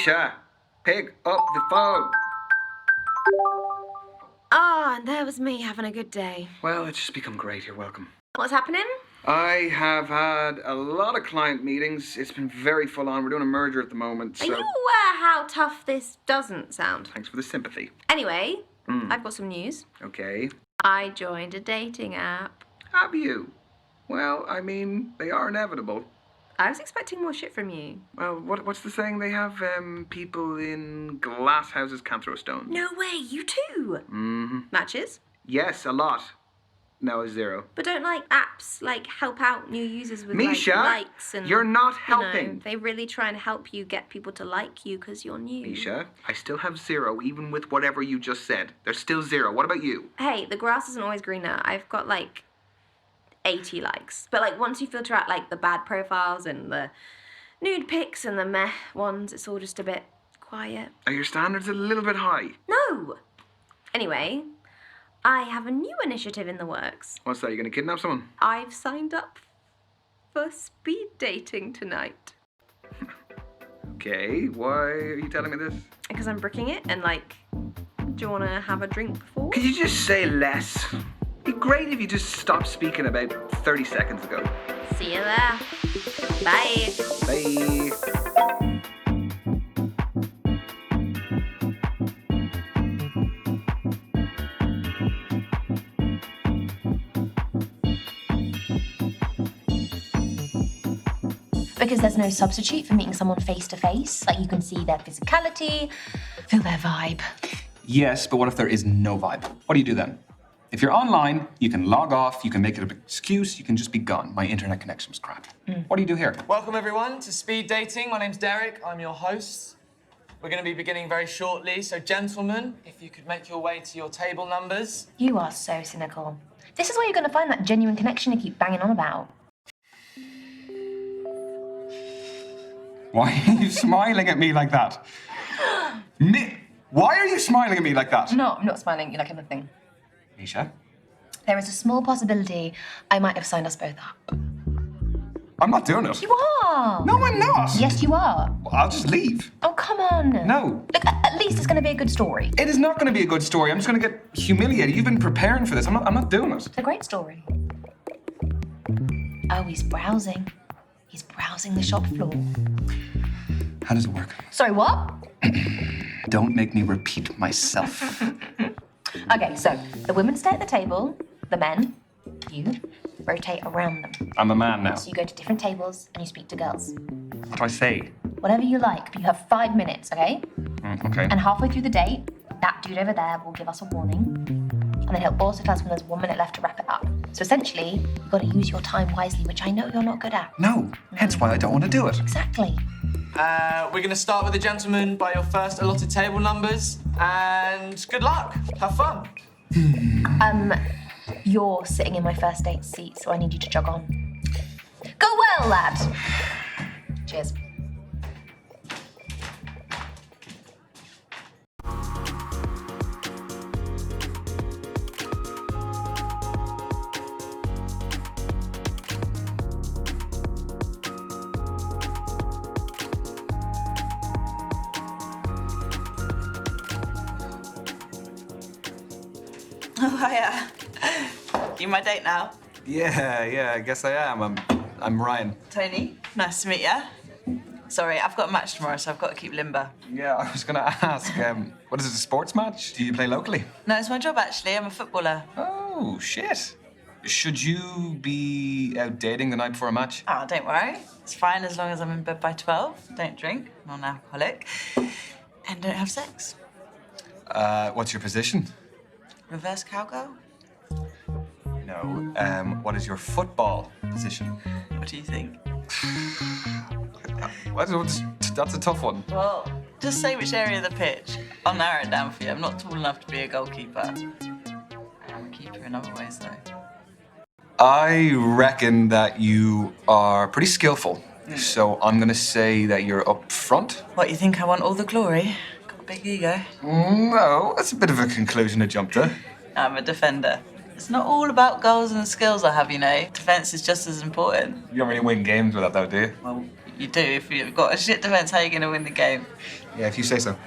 Misha, pick up the phone. Ah, and there was me having a good day. Well, it's just become great. You're welcome. What's happening? I have had a lot of client meetings. It's been very full on. We're doing a merger at the moment, so... Are you aware how tough this doesn't sound? Thanks for the sympathy. Anyway, I've got some news. Okay. I joined a dating app. Have you? Well, I mean, they are inevitable. I was expecting more shit from you. Well, what's the saying? They have, people in glass houses can't throw a stone. No way, you too? Mm-hmm. Matches? Yes, a lot. No, a zero. But don't apps help out new users with Misha, likes and... you're not You know, helping. they really try and help you get people to like you because you're new. Misha, I still have zero, even with whatever you just said. There's still zero. What about you? Hey, the grass isn't always greener. I've got 80 likes. But once you filter out the bad profiles and the nude pics and the meh ones, it's all just a bit quiet. Are your standards a little bit high? No! Anyway, I have a new initiative in the works. What's that? You gonna kidnap someone? I've signed up for speed dating tonight. Okay, why are you telling me this? Because I'm bricking it and do you want to have a drink before? Could you just say less? It'd be great if you just stopped speaking about 30 seconds ago. See you there. Bye. Bye. Because there's no substitute for meeting someone face to face. You can see their physicality, feel their vibe. Yes, but what if there is no vibe? What do you do then? If you're online, you can log off, you can make it an excuse, you can just be gone. My internet connection was crap. What do you do here? Welcome everyone to Speed Dating. My name's Derek, I'm your host. We're going to be beginning very shortly, so gentlemen, if you could make your way to your table numbers. You are so cynical. This is where you're going to find that genuine connection you keep banging on about. Why are you smiling at me like that? Why are you smiling at me like that? No, I'm not smiling. You like anything. Misha? There is a small possibility I might have signed us both up. I'm not doing it. You are! No, I'm not! Yes, you are. I'll just leave. Oh, come on. No. Look, at least it's going to be a good story. It is not going to be a good story. I'm just going to get humiliated. You've been preparing for this. I'm not doing it. It's a great story. Oh, he's browsing. He's browsing the shop floor. How does it work? Sorry, what? Don't make me repeat myself. Okay, so the women stay at the table, the men, you, rotate around them. I'm a man now. So you go to different tables and you speak to girls. What do I say? Whatever you like, but you have 5 minutes, okay? Okay. And halfway through the date, that dude over there will give us a warning. And then he'll also tell us when there's 1 minute left to wrap it up. So essentially, you've got to use your time wisely, which I know you're not good at. No, hence why I don't want to do it. Exactly. We're going to start with the gentlemen by your first allotted table numbers, and good luck. Have fun. You're sitting in my first date seat, so I need you to jog on. Go well, lad. Cheers. Oh, hiya. You my date now? Yeah, I guess I am. I'm Ryan. Tony, nice to meet ya. Sorry, I've got a match tomorrow, so I've got to keep limber. Yeah, I was going to ask, what is it, a sports match? Do you play locally? No, it's my job, actually. I'm a footballer. Oh, shit. Should you be out dating the night before a match? Oh, don't worry. It's fine as long as I'm in bed by 12. Don't drink, non-alcoholic, and don't have sex. What's your position? Reverse cowgirl? No. What is your football position? What do you think? That's a tough one. Well, just say which area of the pitch. I'll narrow it down for you. I'm not tall enough to be a goalkeeper. I am a keeper in other ways, though. I reckon that you are pretty skillful. So I'm going to say that you're up front. What, you think I want all the glory? Got a big ego. No, that's a bit of a conclusion to jump to. I'm a defender. It's not all about goals and skills I have, you know. Defence is just as important. You don't really win games with that, though, do you? Well, you do. If you've got a shit defence, how are you going to win the game? Yeah, if you say so.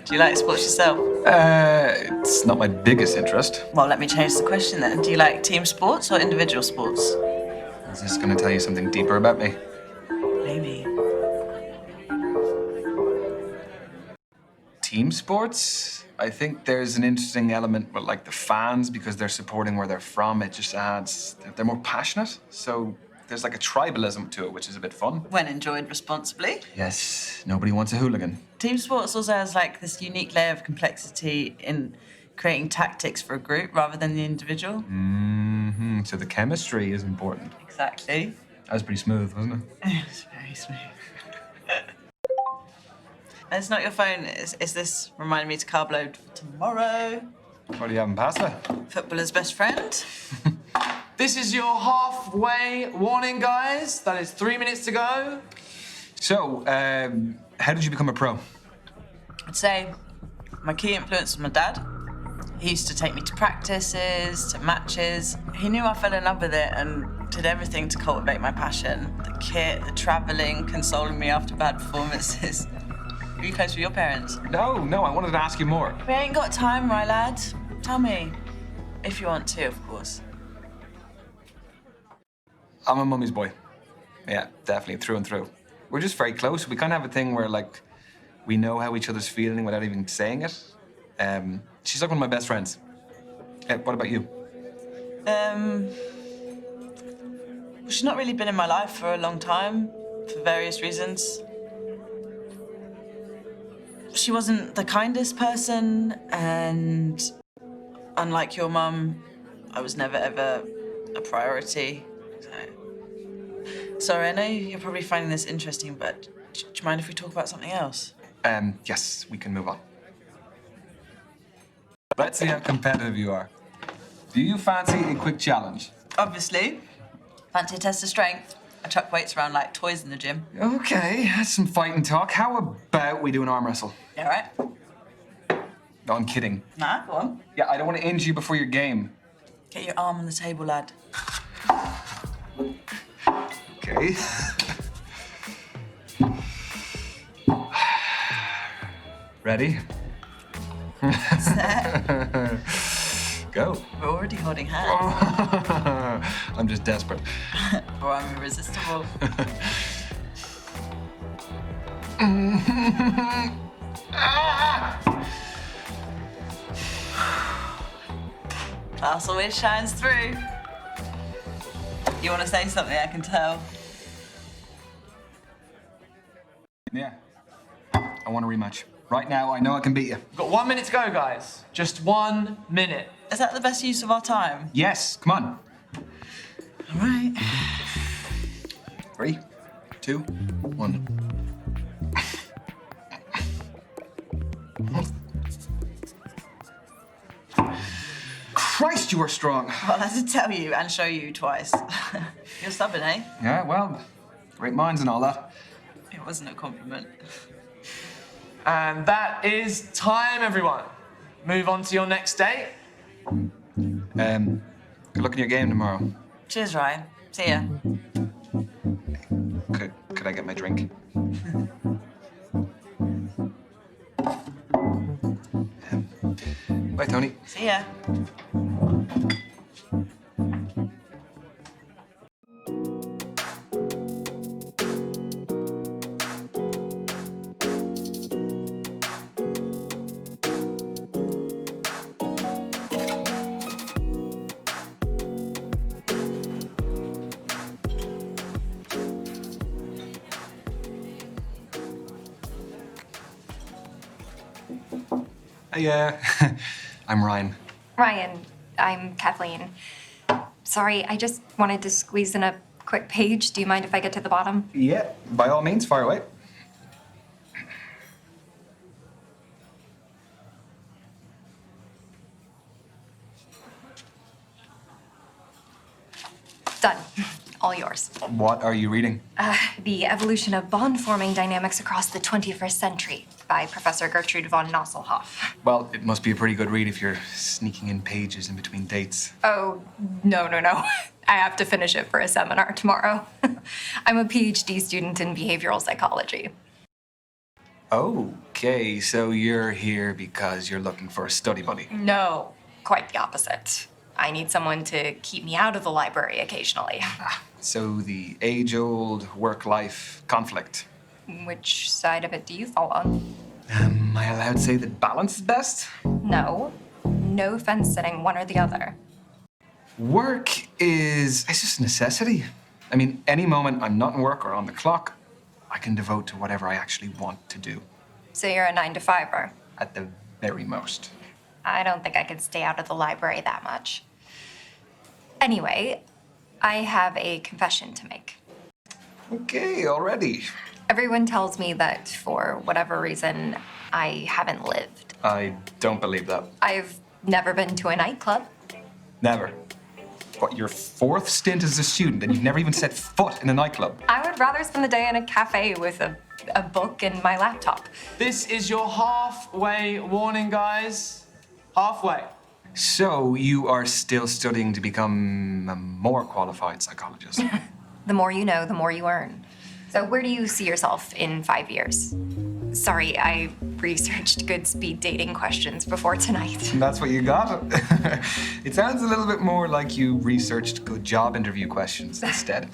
Do you like sports yourself? It's not my biggest interest. Well, let me change the question then. Do you like team sports or individual sports? Is this gonna tell you something deeper about me? Maybe. Team sports? I think there's an interesting element with like the fans because they're supporting where they're from. It just adds, they're more passionate. So there's like a tribalism to it, which is a bit fun. When enjoyed responsibly. Yes, nobody wants a hooligan. Team sports also has like this unique layer of complexity in creating tactics for a group rather than the individual. Mm-hmm. So the chemistry is important. Exactly. That was pretty smooth, wasn't it? It's very smooth. And it's not your phone. Is this reminding me to carb load for tomorrow? What are you having, pasta? Footballer's best friend. This is your halfway warning, guys. That is 3 minutes to go. So, how did you become a pro? I'd say my key influence was my dad. He used to take me to practices, to matches. He knew I fell in love with it and did everything to cultivate my passion. The kit, the travelling, consoling me after bad performances. Are you close with your parents? No, I wanted to ask you more. We ain't got time, my lad. Tell me. If you want to, of course. I'm a mummy's boy. Yeah, definitely, through and through. We're just very close. We kind of have a thing where, like, we know how each other's feeling without even saying it. She's like one of my best friends. What about you? Well, she's not really been in my life for a long time, for various reasons. She wasn't the kindest person, and unlike your mum, I was never ever a priority. Sorry, I know you're probably finding this interesting, but do you mind if we talk about something else? Yes, we can move on. Let's see how competitive you are. Do you fancy a quick challenge? Obviously. Fancy a test of strength? I chuck weights around like toys in the gym. Okay, that's some fighting talk. How about we do an arm wrestle? You all right? No, I'm kidding. Nah, go on. Yeah, I don't want to injure you before your game. Get your arm on the table, lad. Okay. Ready? Set. Go. We're already holding hands. I'm just desperate. Or I'm irresistible. Class always shines through. You want to say something, I can tell. Yeah. I want a rematch. Right now, I know I can beat you. We've got 1 minute to go, guys. Just 1 minute. Is that the best use of our time? Yes, come on. All right. 3, 2, 1. Christ, you are strong. Well, I had to tell you and show you twice. You're stubborn, eh? Yeah, well, great minds and all that. It wasn't a compliment. And that is time, everyone. Move on to your next date. Good luck in your game tomorrow. Cheers, Ryan. See ya. Could I get my drink? Bye, Tony. See ya. Hey, I'm Ryan. Ryan, I'm Kathleen. Sorry, I just wanted to squeeze in a quick page. Do you mind if I get to the bottom? Yeah, by all means, fire away. Done. All yours. What are you reading? The Evolution of Bond-Forming Dynamics Across the 21st Century by Professor Gertrude von Nosselhoff. Well, it must be a pretty good read if you're sneaking in pages in between dates. Oh, no. I have to finish it for a seminar tomorrow. I'm a PhD student in behavioral psychology. Okay, so you're here because you're looking for a study buddy. No, quite the opposite. I need someone to keep me out of the library occasionally. So the age-old work-life conflict. Which side of it do you fall on? Am I allowed to say that balance is best? No. No fence sitting, one or the other. Work it's just a necessity. I mean, any moment I'm not in work or on the clock, I can devote to whatever I actually want to do, So you're a 9-to-5er. at the very most. I don't think I could stay out of the library that much. Anyway, I have a confession to make. Okay, already. Everyone tells me that for whatever reason, I haven't lived. I don't believe that. I've never been to a nightclub. Never. What, your fourth stint as a student and you've never even set foot in a nightclub? I would rather spend the day in a cafe with a book and my laptop. This is your halfway warning, guys. Halfway. So you are still studying to become a more qualified psychologist? The more you know, the more you earn. So where do you see yourself in 5 years? Sorry, I researched good speed dating questions before tonight. That's what you got? It sounds a little bit more like you researched good job interview questions instead.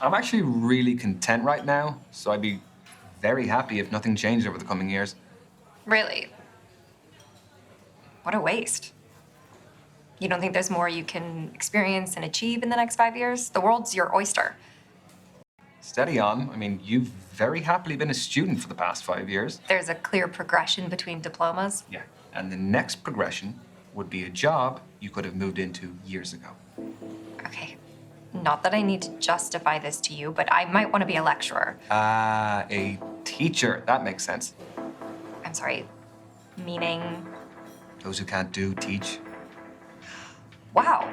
I'm actually really content right now, so I'd be very happy if nothing changed over the coming years. Really? What a waste. You don't think there's more you can experience and achieve in the next 5 years? The world's your oyster. Steady on. I mean, you've very happily been a student for the past 5 years. There's a clear progression between diplomas. Yeah. And the next progression would be a job you could have moved into years ago. Okay. Not that I need to justify this to you, but I might want to be a lecturer. A teacher. That makes sense. I'm sorry, meaning... Those who can't do, teach. Wow.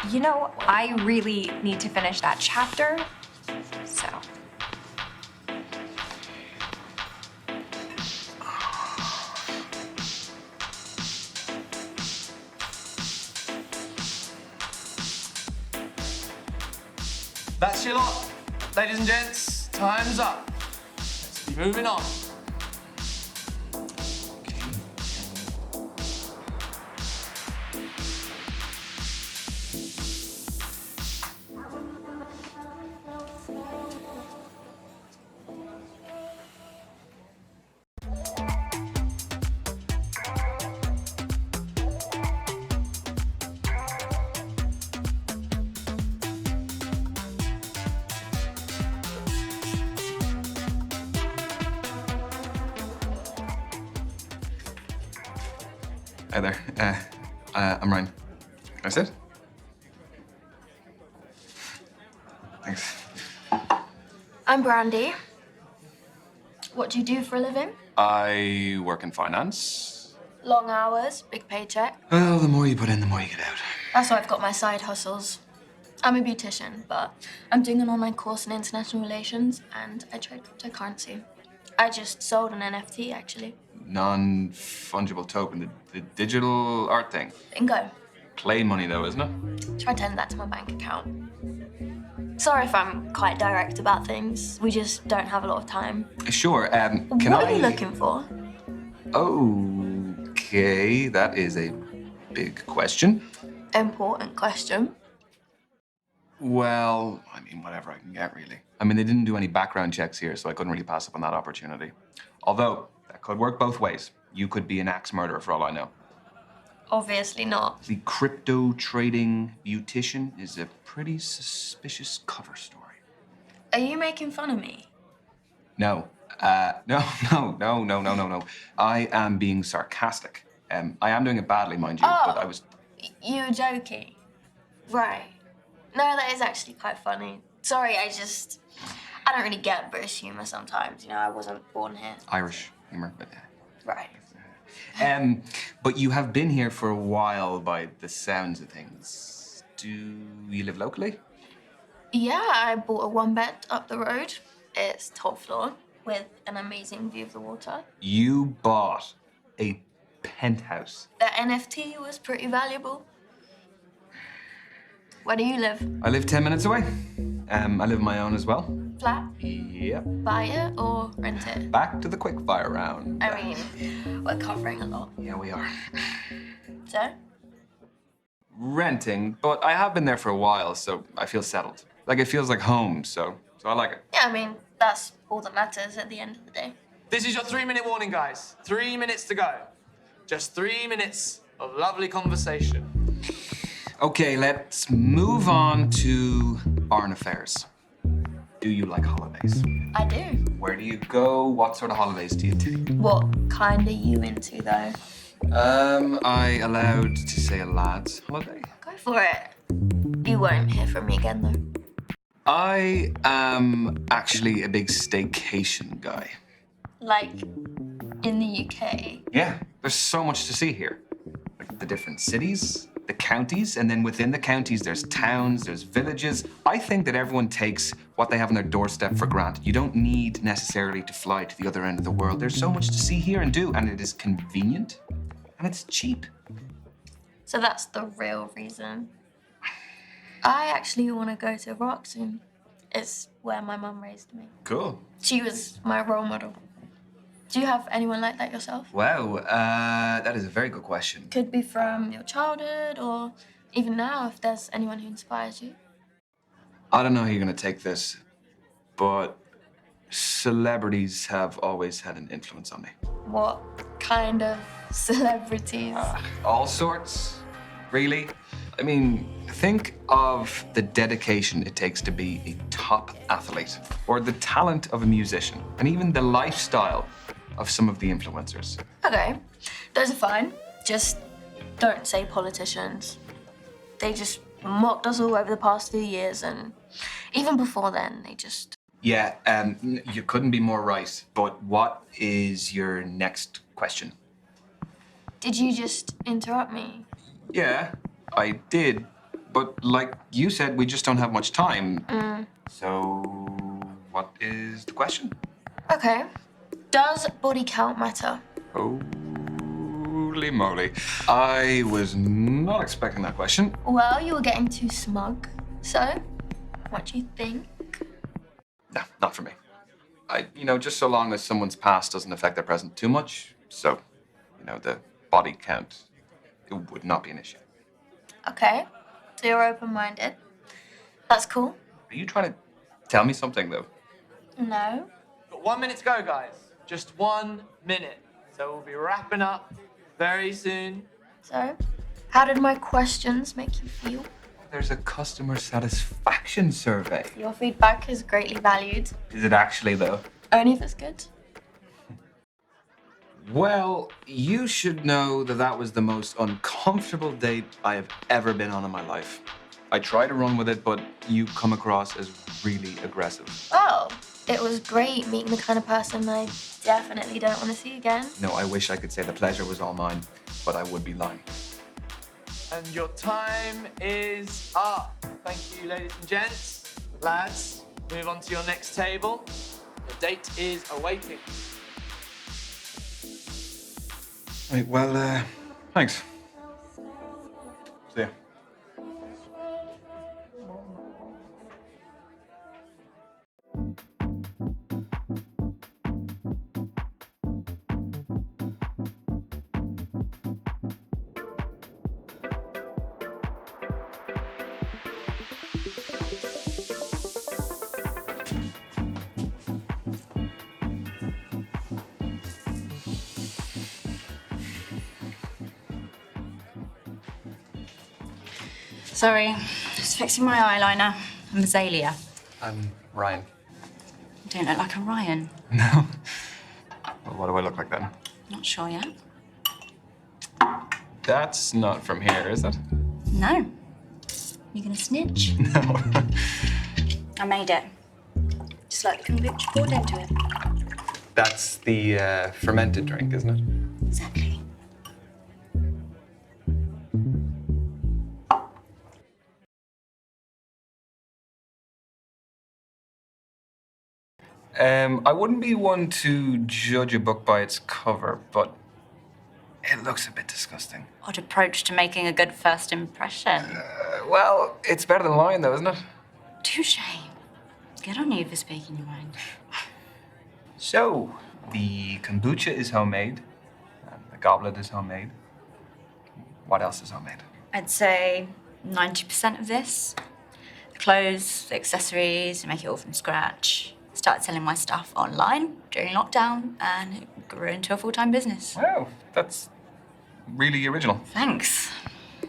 You know, I really need to finish that chapter, so... That's your lot. Ladies and gents, time's up. Let's be moving on. Hi there. I'm Ryan. Can I sit? Thanks. I'm Brandy. What do you do for a living? I work in finance. Long hours, big paycheck. Well, the more you put in, the more you get out. That's why I've got my side hustles. I'm a beautician, but I'm doing an online course in international relations and I trade cryptocurrency. I just sold an NFT, actually. Non-fungible token, the digital art thing. Bingo. Play money, though, isn't it? Try to add that to my bank account. Sorry if I'm quite direct about things. We just don't have a lot of time. Sure. Can What are you looking for? Okay, that is a big question. Important question. Well, I mean, whatever I can get, really. I mean, they didn't do any background checks here, so I couldn't really pass up on that opportunity. Although, that could work both ways. You could be an axe murderer for all I know. Obviously not. The crypto trading beautician is a pretty suspicious cover story. Are you making fun of me? No. No. I am being sarcastic. I am doing it badly, mind you, but I was... You were joking. Right. No, that is actually quite funny. Sorry, I don't really get British humour sometimes. You know, I wasn't born here. Irish humor, but... Right. But you have been here for a while by the sounds of things. Do you live locally? Yeah, I bought a one-bed up the road. It's top floor with an amazing view of the water. You bought a penthouse. The NFT was pretty valuable. Where do you live? I live 10 minutes away. I live on my own as well. Flat? Yep. Buy it or rent it? Back to the quickfire round. I mean, we're covering a lot. Yeah, we are. So? Renting, but I have been there for a while, so I feel settled. Like, it feels like home, so I like it. Yeah, I mean, that's all that matters at the end of the day. This is your 3-minute warning, guys. 3 minutes to go. Just 3 minutes of lovely conversation. Okay, let's move on to barn affairs. Do you like holidays? I do. Where do you go? What sort of holidays do you take? What kind are you into, though? I allowed to say a lad's holiday? Go for it. You won't hear from me again, though. I am actually a big staycation guy. Like, in the UK. Yeah, there's so much to see here. Like the different cities, the counties, and then within the counties, there's towns, there's villages. I think that everyone takes what they have on their doorstep for granted. You don't need necessarily to fly to the other end of the world. There's so much to see here and do, and it is convenient, and it's cheap. So that's the real reason. I actually want to go to Iraq soon. It's where my mum raised me. Cool. She was my role model. Do you have anyone like that yourself? Wow, that is a very good question. Could be from your childhood or even now if there's anyone who inspires you. I don't know how you're gonna take this, but celebrities have always had an influence on me. What kind of celebrities? All sorts, really. I mean, think of the dedication it takes to be a top athlete, or the talent of a musician, and even the lifestyle of some of the influencers. Okay, those are fine. Just don't say politicians. They just mocked us all over the past few years, and even before then, they just... Yeah, you couldn't be more right, but what is your next question? Did you just interrupt me? Yeah, I did, but like you said, we just don't have much time. So, what is the question? Okay. Does body count matter? Holy moly. I was not expecting that question. Well, you were getting too smug. So, what do you think? No, not for me. Just so long as someone's past doesn't affect their present too much. So, the body count, it would not be an issue. Okay, so you're open-minded. That's cool. Are you trying to tell me something, though? No. Got 1 minute to go, guys. Just 1 minute. So we'll be wrapping up very soon. So, how did my questions make you feel? There's a customer satisfaction survey. Your feedback is greatly valued. Is it actually, though? Only if it's good. Well, you should know that that was the most uncomfortable date I have ever been on in my life. I try to run with it, but you come across as really aggressive. Oh, it was great meeting the kind of person I definitely don't want to see again. No, I wish I could say the pleasure was all mine, but I would be lying. And your time is up. Thank you, ladies and gents. Lads, move on to your next table. The date is awaiting. Right, well, thanks. See ya. Sorry, just fixing my eyeliner. I'm Azalea. I'm Ryan. You don't look like a Ryan. No? Well, what do I look like then? Not sure yet. That's not from here, is it? No. You gonna snitch? No. I made it. Just like the kombucha poured into it. That's the fermented drink, isn't it? Exactly. I wouldn't be one to judge a book by its cover, but it looks a bit disgusting. Odd approach to making a good first impression. Well, it's better than lying, though, isn't it? Touche. Good on you for speaking your mind. So, the kombucha is homemade, and the goblet is homemade. What else is homemade? I'd say 90% of this. The clothes, the accessories, I make it all from scratch. Started selling my stuff online during lockdown and it grew into a full-time business. Wow, that's really original. Thanks.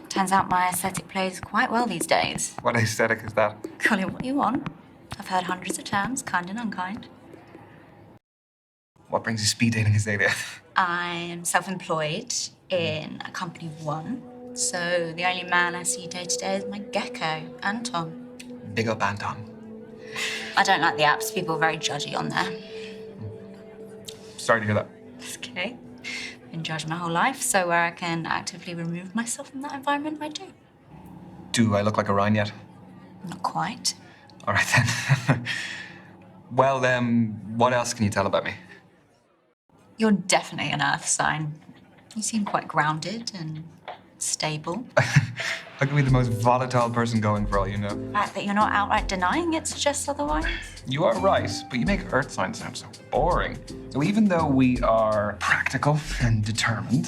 Turns out my aesthetic plays quite well these days. What aesthetic is that? Call it what you want. I've heard hundreds of terms, kind and unkind. What brings you speed dating, Azalea? I am self-employed in a company of one, so the only man I see day to day is my gecko, Anton. Big up Anton. I don't like the apps. People are very judgy on there. Sorry to hear that. It's okay. Been judged my whole life, so where I can actively remove myself from that environment, I do. Do I look like a Ryan yet? Not quite. All right then. Well, what else can you tell about me? You're definitely an earth sign. You seem quite grounded and stable. I could be the most volatile person going for all you know. The fact that you're not outright denying it's just otherwise. You are right, but you make earth signs sound so boring. So even though we are practical and determined,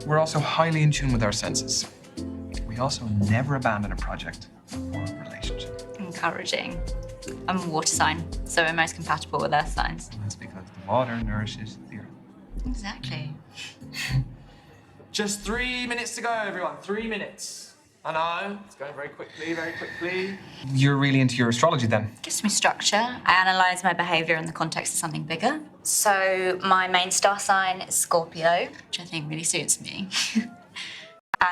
we're also highly in tune with our senses. We also never abandon a project or a relationship. Encouraging. I'm a water sign, so we're most compatible with earth signs. That's because the water nourishes the earth. Exactly. Just 3 minutes to go, everyone. 3 minutes. I know, it's going very quickly, very quickly. You're really into your astrology then? Gives me structure. I analyse my behaviour in the context of something bigger. So my main star sign is Scorpio, which I think really suits me.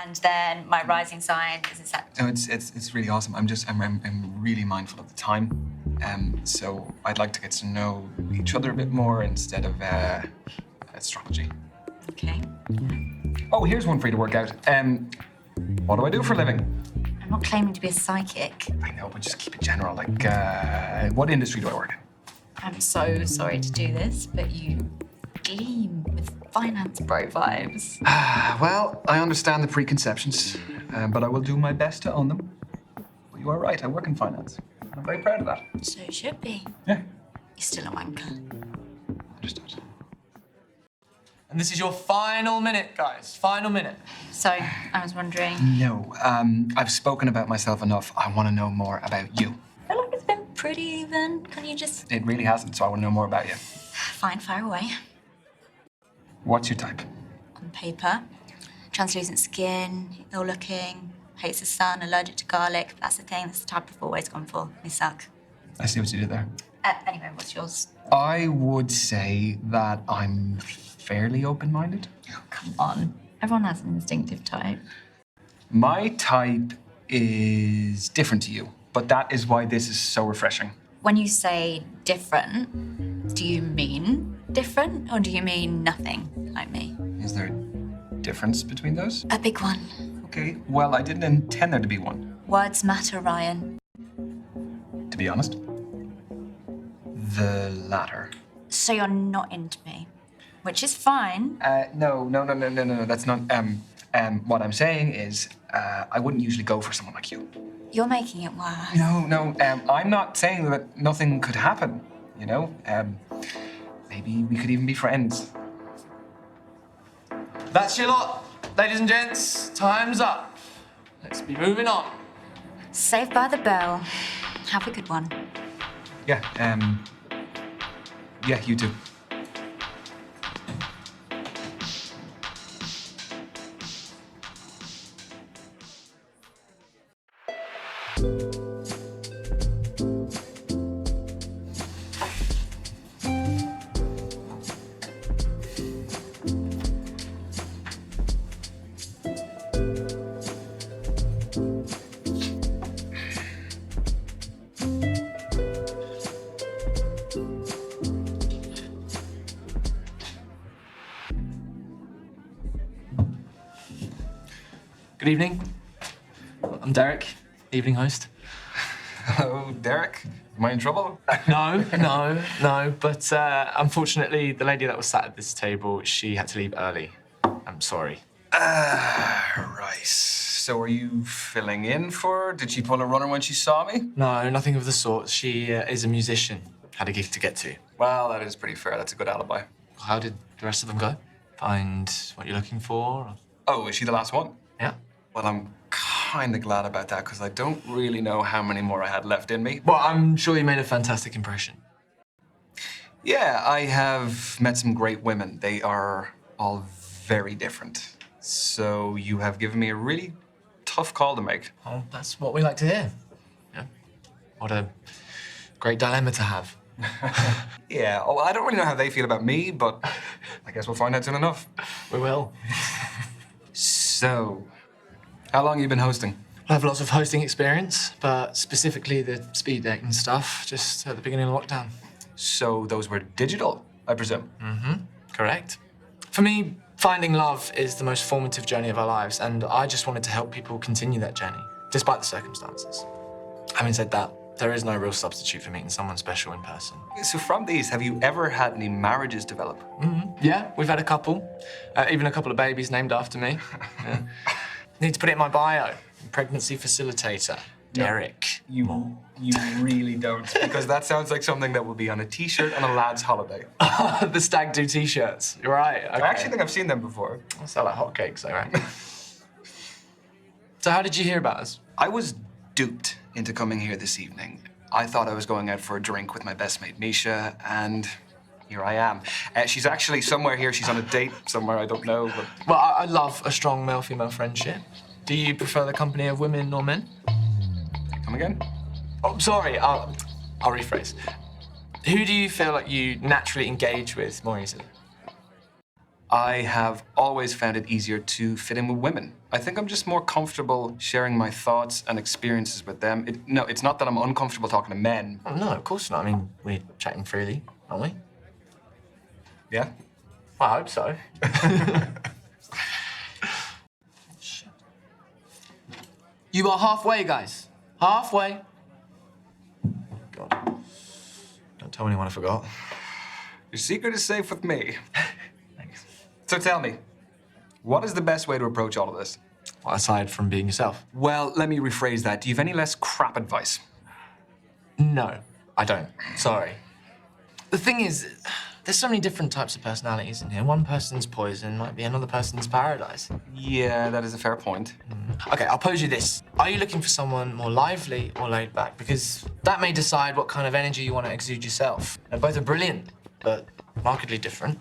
And then my rising sign is in September. No, it's really awesome. I'm really mindful of the time. So I'd like to get to know each other a bit more instead of astrology. Okay. Oh, here's one for you to work out. What do I do for a living? I'm not claiming to be a psychic. I know, but just keep it general. Like, what industry do I work in? I'm so sorry to do this, but you gleam with finance bro vibes. Well, I understand the preconceptions, but I will do my best to own them. But you are right, I work in finance. I'm very proud of that. So you should be. Yeah. You're still a wanker. Understood. And this is your final minute, guys. Final minute. So, I was wondering... No, I've spoken about myself enough. I want to know more about you. I feel like it's been pretty even. Can you just... It really hasn't, so I want to know more about you. Fine, fire away. What's your type? On paper, translucent skin, ill-looking, hates the sun, allergic to garlic. That's the thing. That's the type I've always gone for. They suck. I see what you did there. Anyway, what's yours? I would say that I'm fairly open-minded. Oh, come on. Everyone has an instinctive type. My type is different to you, but that is why this is so refreshing. When you say different, do you mean different or do you mean nothing like me? Is there a difference between those? A big one. Okay, well, I didn't intend there to be one. Words matter, Ryan. To be honest, the latter. So you're not into me, which is fine. No, that's not, what I'm saying is, I wouldn't usually go for someone like you. You're making it worse. No, I'm not saying that nothing could happen, you know? Maybe we could even be friends. That's your lot, ladies and gents. Time's up. Let's be moving on. Saved by the bell. Have a good one. Yeah, yeah, you too. Good evening. I'm Derek, evening host. Hello, Derek. Am I in trouble? No. But unfortunately, the lady that was sat at this table, she had to leave early. I'm sorry. Right. So are you filling in for her? Did she pull a runner when she saw me? No, nothing of the sort. She is a musician. Had a gig to get to. Well, that is pretty fair. That's a good alibi. How did the rest of them go? Find what you're looking for? Oh, is she the last one? Yeah. Well, I'm kind of glad about that because I don't really know how many more I had left in me. Well, I'm sure you made a fantastic impression. Yeah, I have met some great women. They are all very different. So you have given me a really tough call to make. Oh, that's what we like to hear. Yeah. What a great dilemma to have. Yeah, oh, I don't really know how they feel about me, but I guess we'll find out soon enough. We will. So, how long have you been hosting? I have lots of hosting experience, but specifically the speed dating stuff, just at the beginning of lockdown. So those were digital, I presume? Mm-hmm. Correct. For me, finding love is the most formative journey of our lives, and I just wanted to help people continue that journey, despite the circumstances. Having said that, there is no real substitute for meeting someone special in person. So from these, have you ever had any marriages develop? Mm-hmm. Yeah, we've had a couple. Even a couple of babies named after me. Yeah. Need to put it in my bio. Pregnancy facilitator, Derek. You really don't, because that sounds like something that would be on a T-shirt on a lad's holiday. The stag do T-shirts. You're right. Okay. I actually think I've seen them before. They sell like hotcakes, though, right? So how did you hear about us? I was duped into coming here this evening. I thought I was going out for a drink with my best mate, Misha, and here I am. She's actually somewhere here. She's on a date somewhere, I don't know, but... Well, I love a strong male-female friendship. Do you prefer the company of women or men? Come again? Oh, sorry, I'll rephrase. Who do you feel like you naturally engage with more easily? I have always found it easier to fit in with women. I think I'm just more comfortable sharing my thoughts and experiences with them. No, it's not that I'm uncomfortable talking to men. Oh, no, of course not. I mean, we're chatting freely, aren't we? Yeah? Well, I hope so. You are halfway, guys. Halfway. God. Don't tell anyone I forgot. Your secret is safe with me. Thanks. So tell me, what is the best way to approach all of this? Well, aside from being yourself. Well, let me rephrase that. Do you have any less crap advice? No, I don't. Sorry. The thing is, there's so many different types of personalities in here. One person's poison might be another person's paradise. Yeah, that is a fair point. Okay, I'll pose you this. Are you looking for someone more lively or laid back? Because that may decide what kind of energy you want to exude yourself. Now, both are brilliant, but markedly different.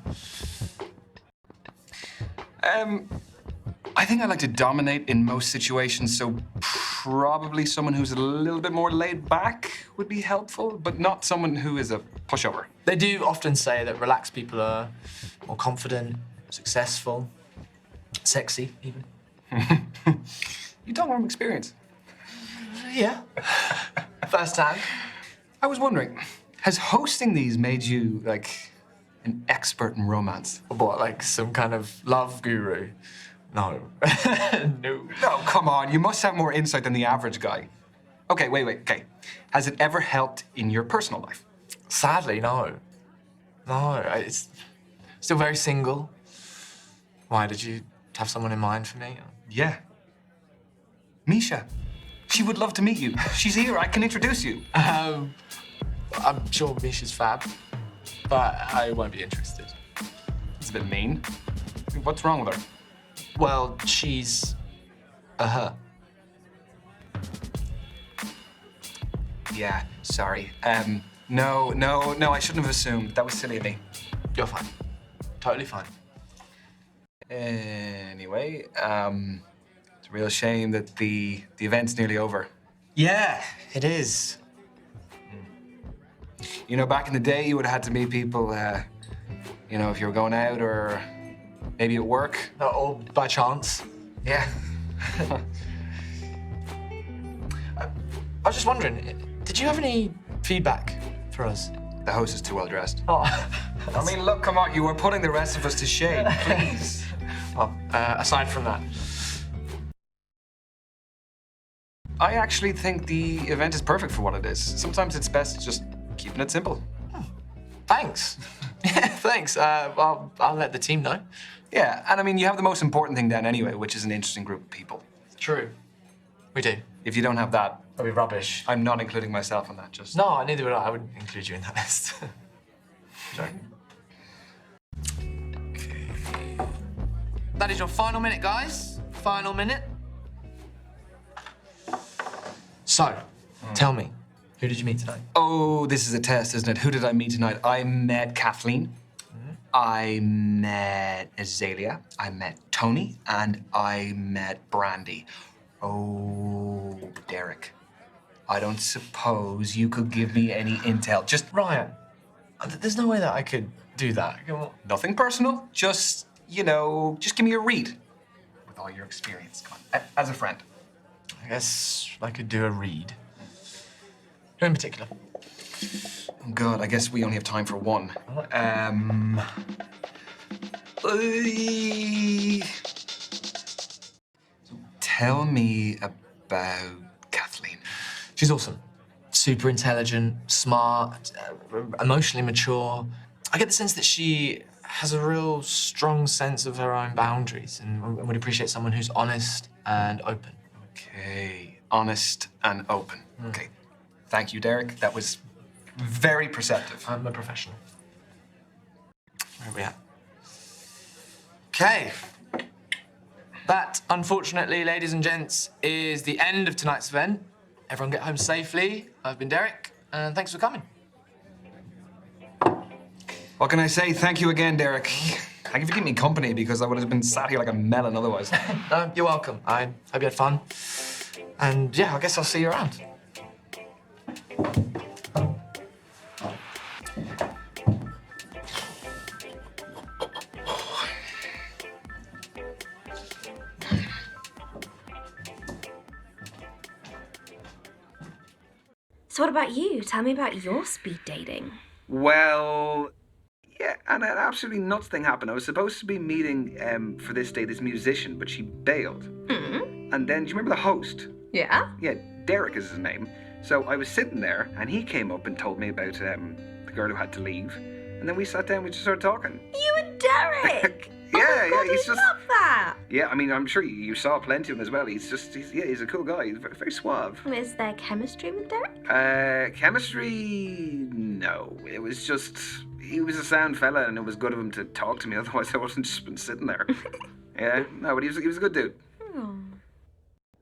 I think I like to dominate in most situations, so probably someone who's a little bit more laid back would be helpful, but not someone who is a pushover. They do often say that relaxed people are more confident, successful, sexy, even. You talk from experience. Yeah. First time. I was wondering, has hosting these made you, like, an expert in romance? What, like some kind of love guru? No. No. No, come on. You must have more insight than the average guy. Okay, wait. Okay. Has it ever helped in your personal life? Sadly, no. No, it's still very single. Why, did you have someone in mind for me? Yeah. Misha. She would love to meet you. She's here. I can introduce you. I'm sure Misha's fab, but I won't be interested. It's a bit mean. What's wrong with her? Well, she's a her. Yeah, sorry. No, I shouldn't have assumed. That was silly of me. You're fine. Totally fine. Anyway, it's a real shame that the event's nearly over. Yeah, it is. You know, back in the day, you would have had to meet people, you know, if you were going out or maybe at work. Or by chance. Yeah. I was just wondering, did you have any feedback for us? The host is too well dressed. Oh. I mean, look, come on, you were putting the rest of us to shame, please. Well, aside from that. I actually think the event is perfect for what it is. Sometimes it's best just keeping it simple. Thanks. Yeah, thanks. I'll let the team know. Yeah, and I mean, you have the most important thing then anyway, which is an interesting group of people. True. We do. If you don't have that, That'd be rubbish. I'm not including myself in that, just... No, neither would I. I wouldn't include you in that list. Sorry. Okay. That is your final minute, guys. Final minute. So, tell me, who did you meet tonight? Oh, this is a test, isn't it? Who did I meet tonight? I met Kathleen. I met Azalea. I met Tony. And I met Brandy. Oh, Derek. I don't suppose you could give me any intel. Just Ryan, there's no way that I could do that. Come on. nothing personal. Just, you know, just give me a read. With all your experience, come on. As a friend. I guess I could do a read. Who in particular? Oh, God, I guess we only have time for one. So tell me about Kathleen. She's awesome. Super intelligent, smart, emotionally mature. I get the sense that she has a real strong sense of her own boundaries and would appreciate someone who's honest and open. Okay, honest and open. Okay, thank you, Derek. That was very perceptive. I'm a professional. Where are we at? Okay. That, unfortunately, ladies and gents, is the end of tonight's event. Everyone get home safely. I've been Derek, and thanks for coming. What can I say? Thank you again, Derek. Thank you for keeping me company because I would have been sat here like a melon otherwise. No, you're welcome. I hope you had fun. And yeah, I guess I'll see you around. So what about you? Tell me about your speed dating. Well, yeah, and an absolutely nuts thing happened. I was supposed to be meeting for this day this musician, but she bailed. And then, do you remember the host? Yeah? Yeah, Derek is his name. So I was sitting there, and he came up and told me about the girl who had to leave. And then we sat down, we just started talking. You and Derek! Yeah, he's just... love that! Yeah, I mean, I'm sure you saw plenty of him as well. He's a cool guy. He's very, very suave. Is there chemistry with Derek? Chemistry? No. It was just, he was a sound fella and it was good of him to talk to me, otherwise I wasn't just been sitting there. Yeah, no, but he was a good dude. Oh.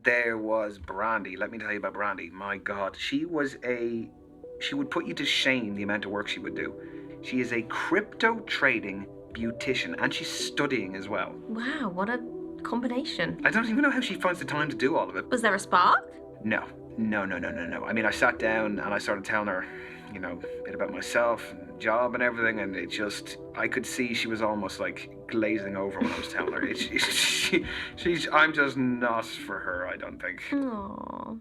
There was Brandy. Let me tell you about Brandy. My God, she would put you to shame the amount of work she would do. She is a crypto trading beautician, and she's studying as well. Wow, what a combination. I don't even know how she finds the time to do all of it. Was there a spark? No. I mean, I sat down and I started telling her, you know, a bit about myself and job and everything, and it just, I could see she was almost like glazing over when I was telling her. I'm just not for her, I don't think. Aww.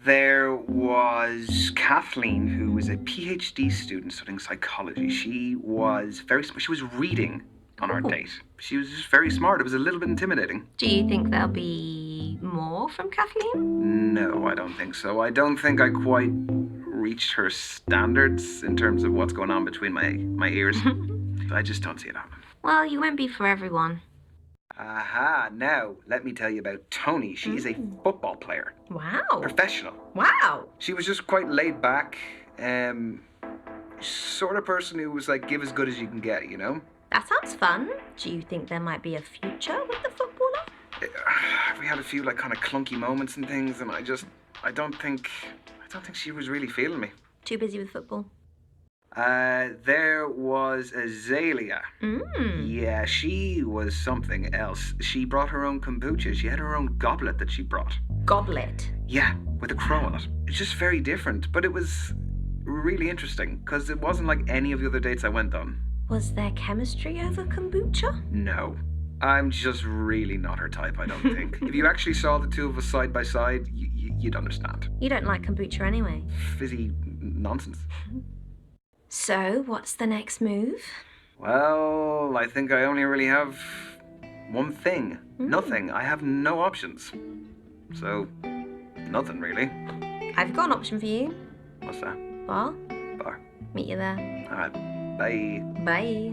There was Kathleen, who was a PhD student studying psychology. She was very smart. She was reading on our date. She was just very smart. It was a little bit intimidating. Do you think there'll be more from Kathleen? No, I don't think so. I don't think I quite reached her standards in terms of what's going on between my ears. I just don't see it happening. Well, you won't be for everyone. Aha, now let me tell you about Tony. She is a football player. Wow. Professional. Wow. She was just quite laid back, sort of person who was like, give as good as you can get, you know? That sounds fun. Do you think there might be a future with the footballer? We had a few like kind of clunky moments and things, and I don't think she was really feeling me. Too busy with football. There was Azalea. Yeah, she was something else. She brought her own kombucha. She had her own goblet that she brought. Goblet? Yeah, with a crow on it. It's just very different, but it was really interesting because it wasn't like any of the other dates I went on. Was there chemistry over kombucha? No. I'm just really not her type, I don't think. If you actually saw the two of us side by side, you'd understand. You don't like kombucha anyway. Fizzy nonsense. So, what's the next move? Well, I think I only really have one thing. Nothing. I have no options. So, nothing really. I've got an option for you. What's that? Bar? Bar. Meet you there. Alright, bye. Bye.